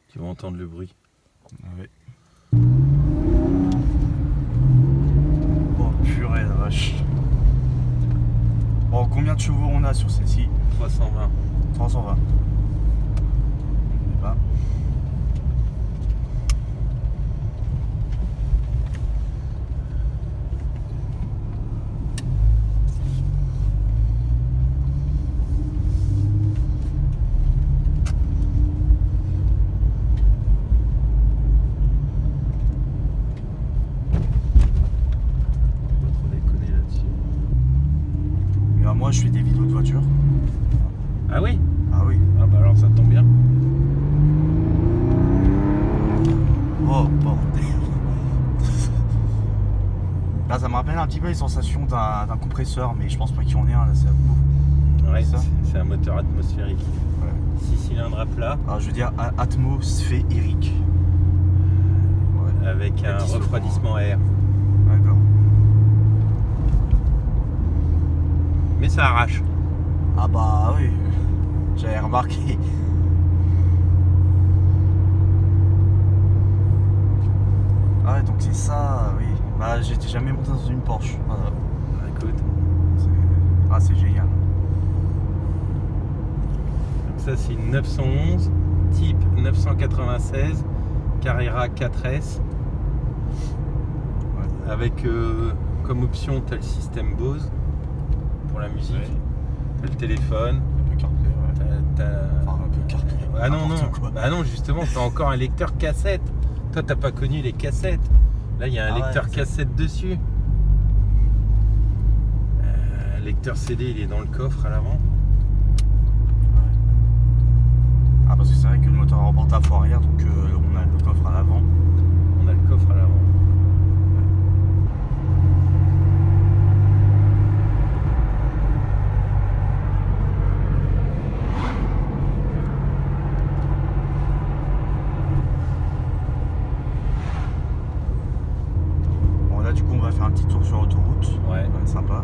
Tu vas entendre le bruit. Ah ouais. Oh purée la vache. Bon, combien de chevaux on a sur celle-ci? 320. 320. Eh ben. Pas trop déconner là-dessus. Et ben, moi je fais des vidéos de voiture. Ah oui? Ah oui. Ah bah alors ça tombe bien. Oh bordel. Là ça me rappelle un petit peu les sensations d'un compresseur, mais je pense pas qu'il y en ait un là, c'est à bout. Ouais, Ça c'est un moteur atmosphérique. Ouais. 6 cylindres à plat Alors je veux dire atmosphérique. Ouais. avec un 10 refroidissement à air. D'accord. Mais ça arrache. Ah bah oui, j'avais remarqué. Ah ouais, donc c'est ça, oui. Bah j'étais jamais monté dans une Porsche. Voilà. Écoute, C'est génial. donc ça c'est une 911 type 996 Carrera 4S Ouais. avec comme option t'as le système Bose pour la musique, Ouais. t'as le téléphone, Un peu CarPlay, ouais. Enfin un peu CarPlay. Ah non, non, N'importe quoi. bah non, justement, t'as encore un lecteur cassette. Toi, t'as pas connu les cassettes. Là, il y a un Ah lecteur ouais, cassette dessus. Lecteur CD, il est dans le coffre à l'avant. Ouais. Ah parce que c'est vrai que le moteur en porte-à-faux arrière, donc on a le coffre à l'avant. On a le coffre à l'avant. Bon là du coup on va faire un petit tour sur l'autoroute. Ouais. Ça va être sympa.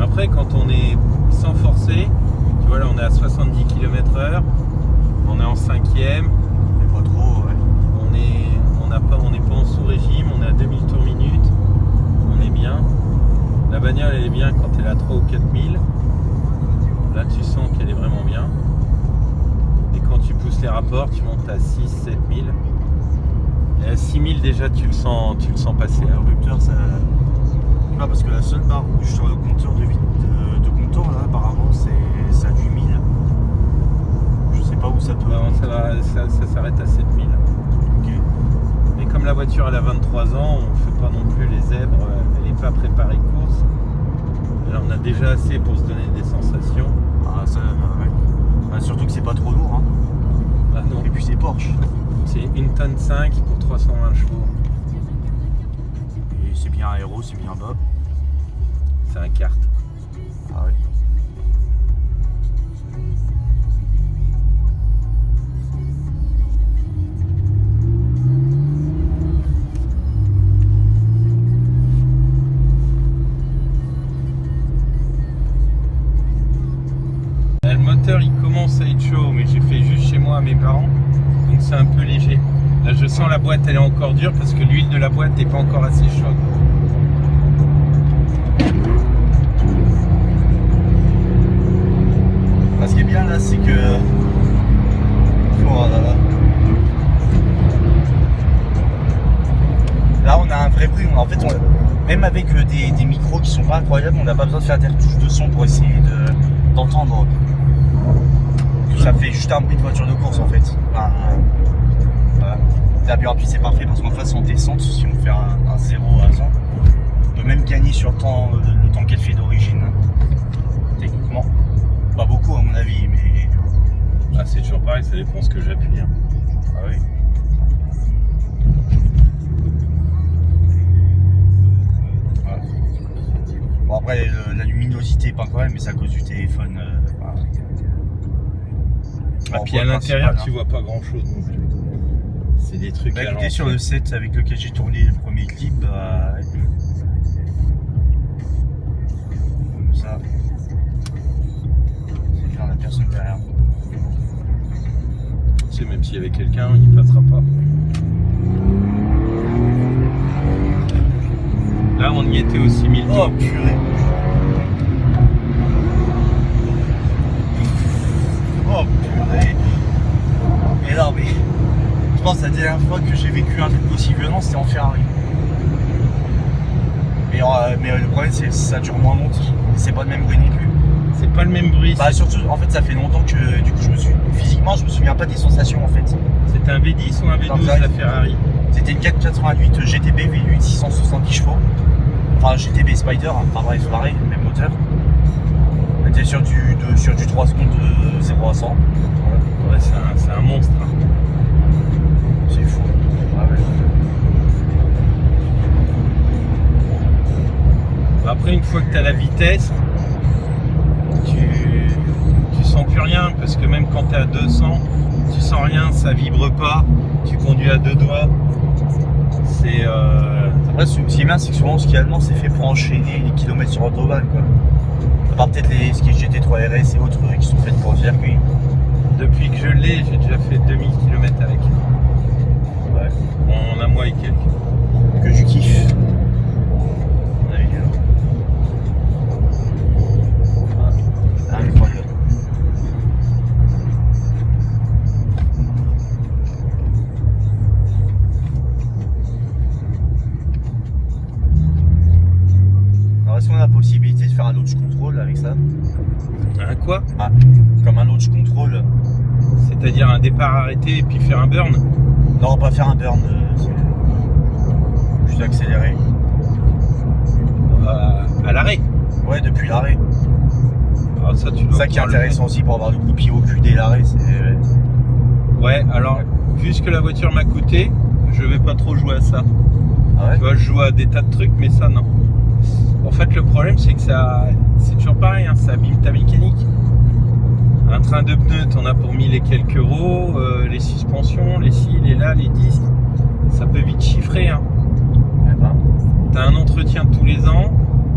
Après, quand on est sans forcer, tu vois, là, on est à 70 km/h. On est en 5e. Mais pas trop, ouais. On n'est pas en sous-régime. On est à 2000 tours minute. On est bien. La bagnole, elle est bien quand elle est à 3 ou 4000. Là, tu sens qu'elle est vraiment bien. Et quand tu pousses les rapports, tu montes à 6, 7000. Et à 6000, déjà, tu le sens passer. Le réducteur, ça. Ah, parce que la seule barre rouge sur le compteur de compteur là, apparemment, c'est à du 1000. Je sais pas où ça peut. Non, ça s'arrête à 7000. Ok. Mais comme la voiture elle a 23 ans, on ne fait pas non plus les zèbres, elle n'est pas préparée course. Là, on a déjà assez pour se donner des sensations. Ah, ça, ouais. Ah, surtout que c'est pas trop lourd, hein. Ah non, Et puis c'est Porsche. c'est 1,5 tonne pour 320 chevaux. Et c'est bien aéro, c'est bien bas. C'est un kart. Ah ouais. Le moteur il commence à être chaud, mais j'ai fait juste chez moi à mes parents, donc c'est un peu léger. Là je sens la boîte elle est encore dure parce que l'huile de la boîte n'est pas encore assez chaude. Ah, ce qui est bien là, c'est que. Oh là là. Là, on a un vrai bruit. En fait, même avec des micros qui sont pas incroyables, on n'a pas besoin de faire des retouches de son pour essayer d'entendre. Ça fait juste un bruit de voiture de course en fait. Enfin, voilà. L'appuie rapide c'est parfait parce qu'en face en descente, si on fait un 0 à 100, on peut même gagner sur le temps qu'elle fait d'origine. Techniquement. Pas beaucoup à mon avis, mais. Ah, c'est toujours pareil, ça dépend ce que j'appuie. Hein. Ah oui. Voilà. Bon après la luminosité est pas incroyable, mais c'est à cause du téléphone. Voilà. Ah, puis à l'intérieur tu vois pas grand chose non plus. C'est des trucs Bah, à écoutez, sur le set avec lequel j'ai tourné le premier clip, bah. Comme ça. C'est faire la personne derrière. Tu sais, même s'il y avait quelqu'un, il passera pas. Là, on y était au 6000 Oh tours. purée! Oh purée! Mais non, mais. Je pense que la dernière fois que j'ai vécu un truc aussi violent, c'était en Ferrari. Mais le problème, c'est que ça dure moins longtemps. C'est pas le même bruit non plus. C'est pas le même bruit. Bah, surtout, en fait, ça fait longtemps que du coup, physiquement, je me souviens pas des sensations en fait. C'était un V10 ou un V12 la Ferrari? C'était une 488 GTB V8 670 chevaux. Enfin, GTB Spider, hein, enfin bref, pareil, même moteur. On était sur du 3 secondes de 0 à 100. Ouais, c'est un monstre. Hein. C'est fou. Ah ouais. Après, une fois que tu as la vitesse, tu sens plus rien parce que même quand tu es à 200, tu sens rien, ça vibre pas, tu conduis à deux doigts. C'est. Après, ce qui est bien, c'est que souvent, ce qui est allemand, c'est fait pour enchaîner les kilomètres sur autobahn, quoi. À part peut-être les skis GT3 RS et autres qui sont faits pour le circuit. Depuis que je l'ai, j'ai déjà fait 2000 km avec. Ouais. En un mois et quelques. Que je kiffe. Incroyable. Alors, est-ce qu'on a la possibilité de faire un launch control avec ça? Un quoi? Ah, comme un launch control. C'est-à-dire un départ arrêté et puis faire un burn? Non, pas faire un burn. Juste accélérer. À l'arrêt. Ouais, depuis l'arrêt. Alors ça, tu dois C'est ça qui est pouvoir le intéressant aussi pour avoir le coup de pied au cul dès l'arrêt. faire. Ouais, alors, vu ce que la voiture m'a coûté, je vais pas trop jouer à ça. Ah ouais? Tu vois, je joue à des tas de trucs, mais ça, non. En fait, le problème, c'est que c'est toujours pareil, hein, ça abîme ta mécanique. Un train de pneus, t'en as pour 1000 et quelques euros. Les suspensions, les ci, les là, les disques, ça peut vite chiffrer. Hein. Eh ben. T'as un entretien tous les ans.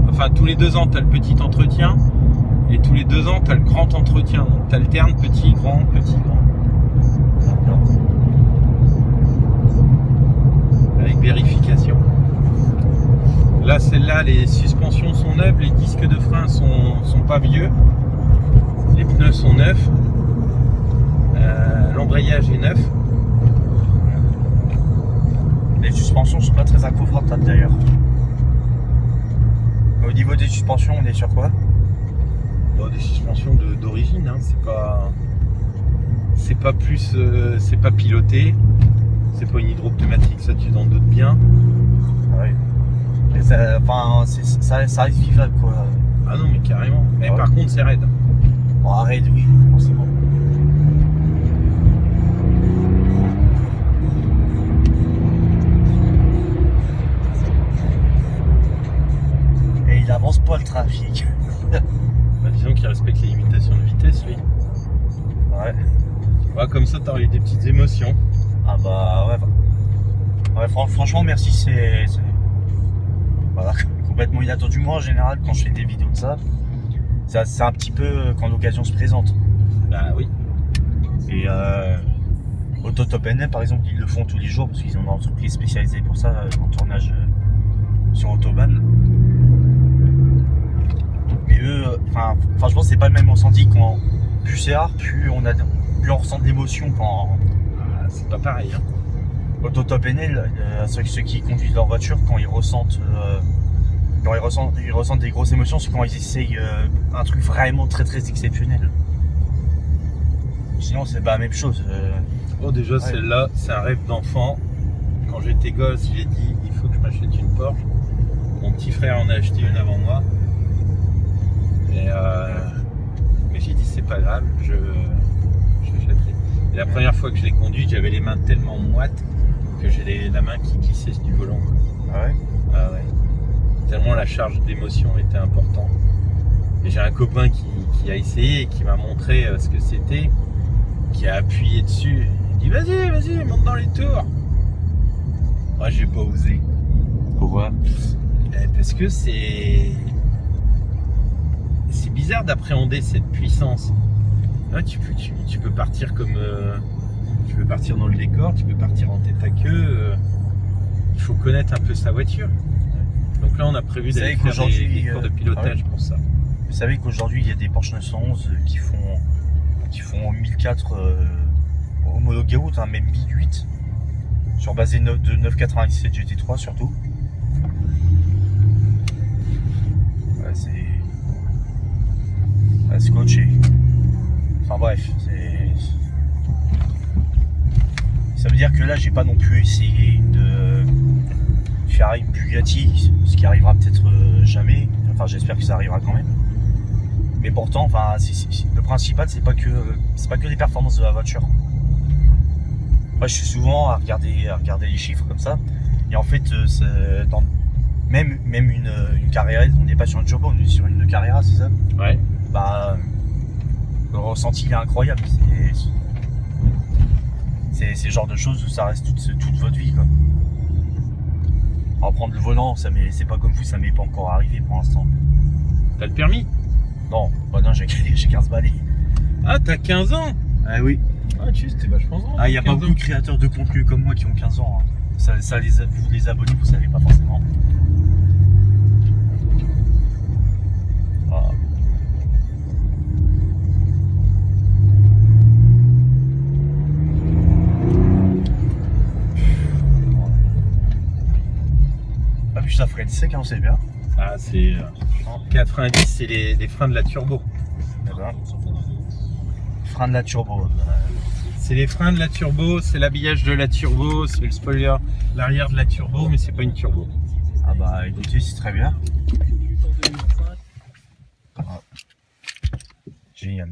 Enfin, tous les 2 ans, t'as le petit entretien. Et tous les 2 ans, t'as le grand entretien. Donc, t'alternes petit, grand, petit, grand. Avec vérification. Là, celle-là, les suspensions sont neuves, les disques de frein sont pas vieux. Les pneus sont neufs. L'embrayage est neuf. Les suspensions sont pas très inconfortables d'ailleurs. Au niveau des suspensions, on est sur quoi? Bon, des suspensions d'origine, hein. C'est pas plus, c'est pas piloté, c'est pas une hydropneumatique, ça tu t'en doutes bien. Ouais. Et ça, enfin, ça reste vivable quoi. Ah non mais carrément. Mais Ouais. par contre c'est raide. Bon, arrête, oui, forcément. Et il avance pas le trafic. Bah, disons qu'il respecte les limitations de vitesse lui. Ouais. Ouais, comme ça t'auras eu des petites émotions. Ah bah ouais. Ouais, franchement, merci, voilà, complètement inattendu. Moi, en général, quand je fais des vidéos de ça, c'est un petit peu quand l'occasion se présente. Bah oui. Et Autotop NM, par exemple, ils le font tous les jours parce qu'ils ont une entreprise spécialisée pour ça, en tournage sur Autobahn. Mais eux, enfin, je pense que c'est pas le même ressenti quand plus c'est rare, plus on ressent de l'émotion quand. Ah, c'est pas pareil. Hein. Autotop NL, ceux qui conduisent leur voiture, quand ils ressentent des grosses émotions, c'est quand ils essayent un truc vraiment très très exceptionnel. Sinon, c'est pas la même chose. Oh déjà Ouais. celle-là, c'est un rêve d'enfant. Quand j'étais gosse, j'ai dit il faut que je m'achète une Porsche. Mon petit frère en a acheté une avant moi. Mais j'ai dit c'est pas grave, je l'achèterai. Et la première fois que je l'ai conduite, j'avais les mains tellement moites que j'ai la main qui glissait du volant. Ah ouais. Ah ouais. Tellement la charge d'émotion était importante. Et j'ai un copain qui a essayé et qui m'a montré ce que c'était, qui a appuyé dessus. Il dit vas-y, monte dans les tours. Moi, j'ai pas osé. Pourquoi? Parce que c'est bizarre d'appréhender cette puissance. Là, tu peux partir comme tu peux partir dans le décor, tu peux partir en tête à queue. Il faut connaître un peu sa voiture. Donc là, on a prévu d'aller faire des cours de pilotage pour ça. Vous savez qu'aujourd'hui, il y a des Porsche 911 qui font 1004 homologués route, hein, même 1008, sur base de 997 GT3 surtout. Ouais, c'est scotché. Enfin bref, ça veut dire que là, j'ai pas non plus essayé de Ferrari Bugatti, ce qui arrivera peut-être jamais. Enfin, j'espère que ça arrivera quand même. Mais pourtant, enfin, le principal, c'est pas que les performances de la voiture. Moi, je suis souvent à regarder les chiffres comme ça. Et en fait, même une Carrera, on n'est pas sur une turbo, on est sur une Carrera, c'est ça? Ouais. Bah, le ressenti il est incroyable. C'est le genre de choses où ça reste toute votre vie, quoi. Alors, prendre le volant, c'est pas comme vous, ça m'est pas encore arrivé pour l'instant. T'as le permis? Non, bah non, j'ai 15 balais. Ah, t'as 15 ans? Ah oui. Ah, tu sais, c'était vachement grand. Ah, il n'y a pas beaucoup de créateurs de contenu comme moi qui ont 15 ans. Hein. Vous les abonnés, vous savez pas forcément. Ah. Ah, puis ça freine sec, hein, c'est bien. Ah, c'est 90, c'est les freins de la turbo. Frein de la turbo. C'est les freins de la turbo, c'est l'habillage de la turbo, c'est le spoiler, l'arrière de la turbo, mais c'est pas une turbo. Ah bah écoutez, c'est très bien. Ah. Génial.